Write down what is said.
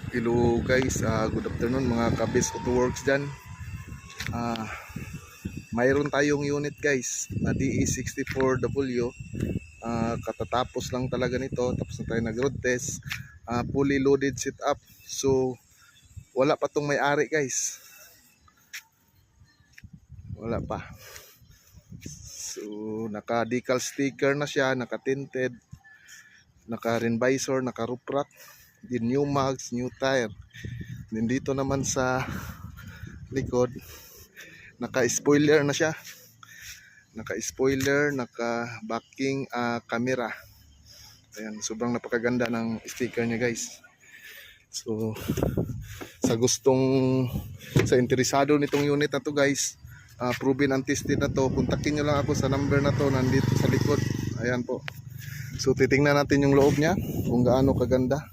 Hello guys, good afternoon mga kabis auto works dyan. Mayroon tayong unit guys na DE64W. Katatapos lang talaga nito, tapos na tayo nag road test. Fully loaded setup. So wala pa tong may-ari guys, wala pa. So naka decal sticker na siya, naka tinted, naka rim visor, naka roof rack, din new mags, new tire. Din dito naman sa likod, naka-spoiler na siya. Naka-spoiler, naka-backing camera. Ayan, sobrang napakaganda ng sticker niya guys. So, sa interesado nitong unit na to guys, proven and tested na to, kontakin nyo lang ako sa number na to, nandito sa likod. Ayan po. So, titingnan natin yung loob niya, kung gaano kaganda.